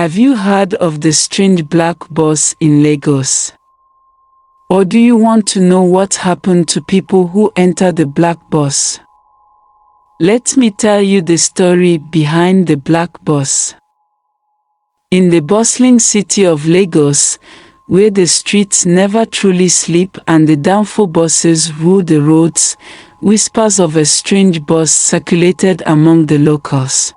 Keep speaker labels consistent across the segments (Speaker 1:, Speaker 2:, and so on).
Speaker 1: Have you heard of the strange black bus in Lagos? Or do you want to know what happened to people who enter the black bus? Let me tell you the story behind the black bus. In the bustling city of Lagos, where the streets never truly sleep and the downfall buses rule the roads, whispers of a strange bus circulated among the locals.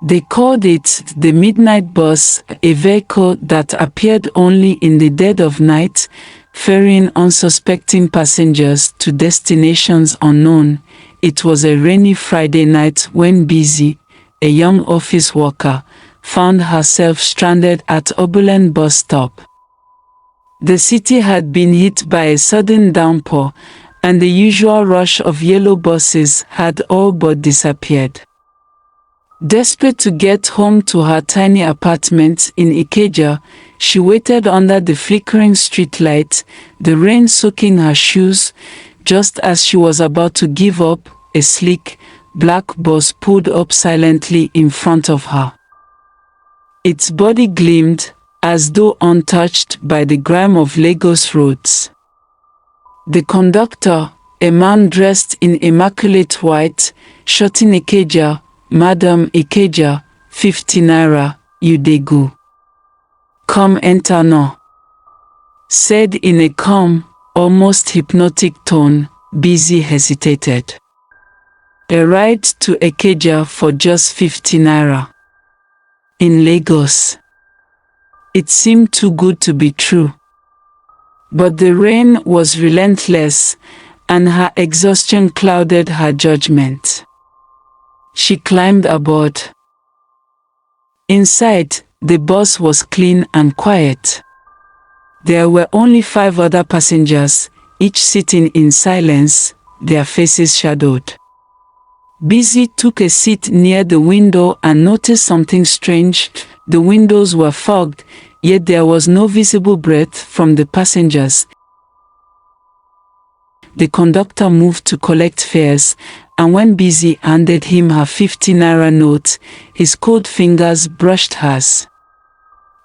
Speaker 1: They called it the Midnight Bus, a vehicle that appeared only in the dead of night, ferrying unsuspecting passengers to destinations unknown. It was a rainy Friday night when Busy, a young office worker, found herself stranded at Oberlin bus stop. The city had been hit by a sudden downpour, and the usual rush of yellow buses had all but disappeared. Desperate to get home to her tiny apartment in Ikeja, she waited under the flickering streetlight, the rain soaking her shoes. Just as she was about to give up, a sleek, black bus pulled up silently in front of her. Its body gleamed, as though untouched by the grime of Lagos roads. The conductor, a man dressed in immaculate white, shouting Ikeja, "Madam Ikeja, 50 naira, you dey go. Come enter now," said in a calm, almost hypnotic tone. Busy hesitated. A ride to Ikeja for just 50 naira. In Lagos. It seemed too good to be true. But the rain was relentless, and her exhaustion clouded her judgment. She climbed aboard. Inside, the bus was clean and quiet. There were only 5 other passengers, each sitting in silence, their faces shadowed. Busy took a seat near the window and noticed something strange. The windows were fogged, yet there was no visible breath from the passengers. The conductor moved to collect fares, and when Busy handed him her 50 naira note, his cold fingers brushed hers.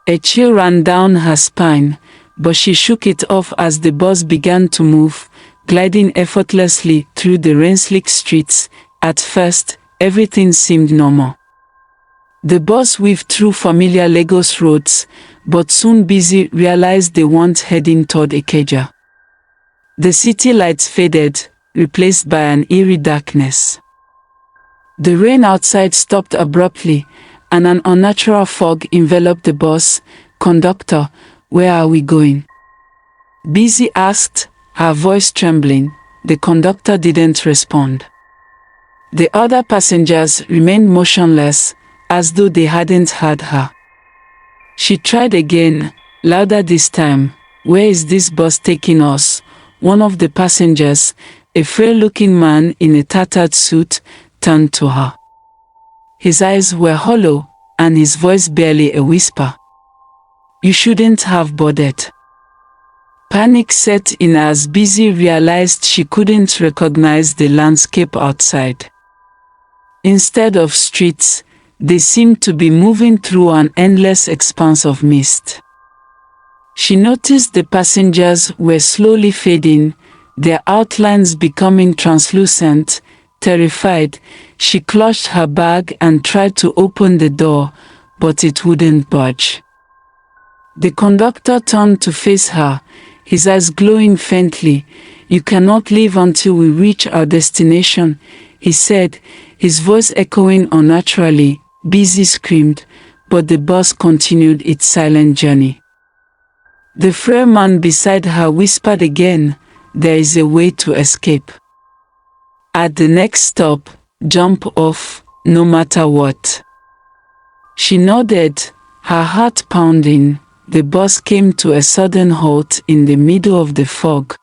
Speaker 1: A chill ran down her spine, but she shook it off as the bus began to move, gliding effortlessly through the rain-slick streets. At first, everything seemed normal. The bus weaved through familiar Lagos roads, but soon Busy realized they weren't heading toward Ikeja. The city lights faded, replaced by an eerie darkness. The rain outside stopped abruptly, and an unnatural fog enveloped the bus. "Conductor, where are we going?" Busy asked, her voice trembling. The conductor didn't respond. The other passengers remained motionless, as though they hadn't heard her. She tried again, louder this time. "Where is this bus taking us?" One of the passengers, a frail-looking man in a tattered suit, turned to her. His eyes were hollow, and his voice barely a whisper. "You shouldn't have bothered." Panic set in as Busy realized she couldn't recognize the landscape outside. Instead of streets, they seemed to be moving through an endless expanse of mist. She noticed the passengers were slowly fading, their outlines becoming translucent. Terrified, she clutched her bag and tried to open the door, but it wouldn't budge. The conductor turned to face her, his eyes glowing faintly. "You cannot leave until we reach our destination," he said, his voice echoing unnaturally. Busy screamed, but the bus continued its silent journey. The frail man beside her whispered again, "There is a way to escape. At the next stop, jump off, no matter what." She nodded, her heart pounding. The bus came to a sudden halt in the middle of the fog.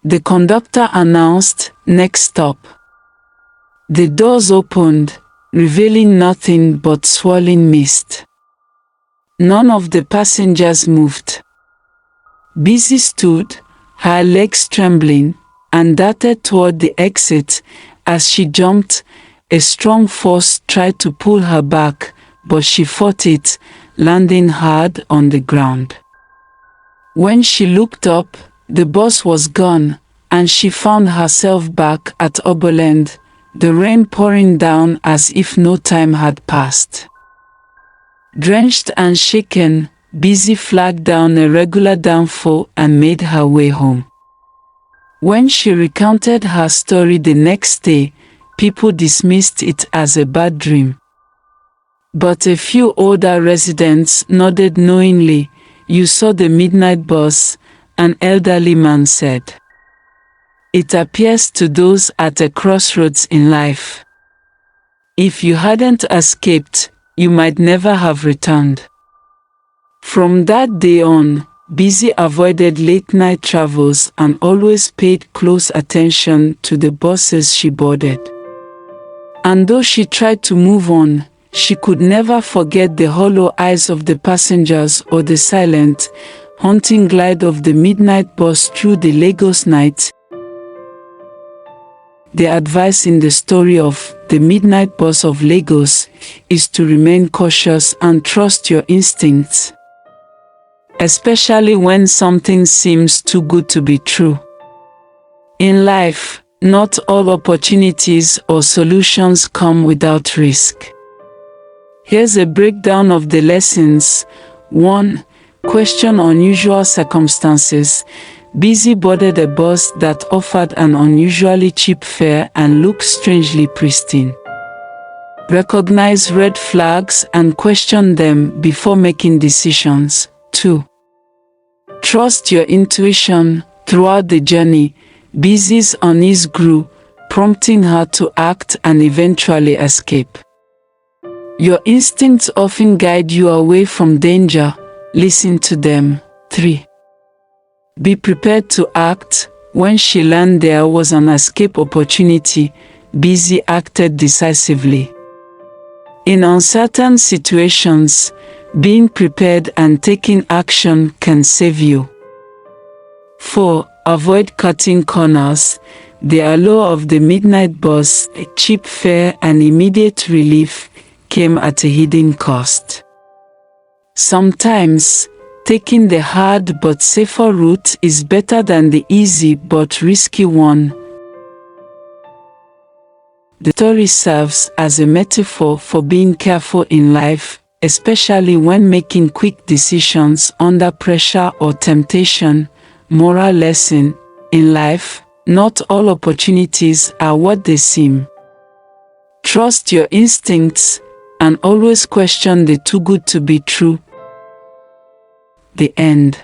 Speaker 1: The conductor announced, "Next stop." The doors opened, revealing nothing but swirling mist. None of the passengers moved. Busy stood, her legs trembling, and darted toward the exit. As she jumped, a strong force tried to pull her back, but she fought it, landing hard on the ground. When she looked up, the bus was gone, and she found herself back at Oberland, the rain pouring down as if no time had passed. Drenched and shaken, Busy flagged down a regular downfall and made her way home. When she recounted her story the next day, people dismissed it as a bad dream. But a few older residents nodded knowingly. "You saw the midnight bus," an elderly man said. "It appears to those at a crossroads in life. If you hadn't escaped, you might never have returned." From that day on, Busy avoided late-night travels and always paid close attention to the buses she boarded. And though she tried to move on, she could never forget the hollow eyes of the passengers or the silent, haunting glide of the midnight bus through the Lagos night. The advice in the story of The Midnight Bus of Lagos is to remain cautious and trust your instincts, especially when something seems too good to be true. In life, not all opportunities or solutions come without risk. Here's a breakdown of the lessons. 1. Question unusual circumstances. Busy boarded a bus that offered an unusually cheap fare and looked strangely pristine. Recognize red flags and question them before making decisions. 2. Trust your intuition. Throughout the journey, Busy's unease grew, prompting her to act and eventually escape. Your instincts often guide you away from danger. Listen to them. 3. Be prepared to act. When she learned there was an escape opportunity, Busy acted decisively. In uncertain situations, being prepared and taking action can save you. 4. Avoid cutting corners. The allure of the midnight bus, a cheap fare and immediate relief, came at a hidden cost. Sometimes, taking the hard but safer route is better than the easy but risky one. The story serves as a metaphor for being careful in life, especially when making quick decisions under pressure or temptation. Moral lesson: in life, not all opportunities are what they seem. Trust your instincts and always question the too good to be true. The end.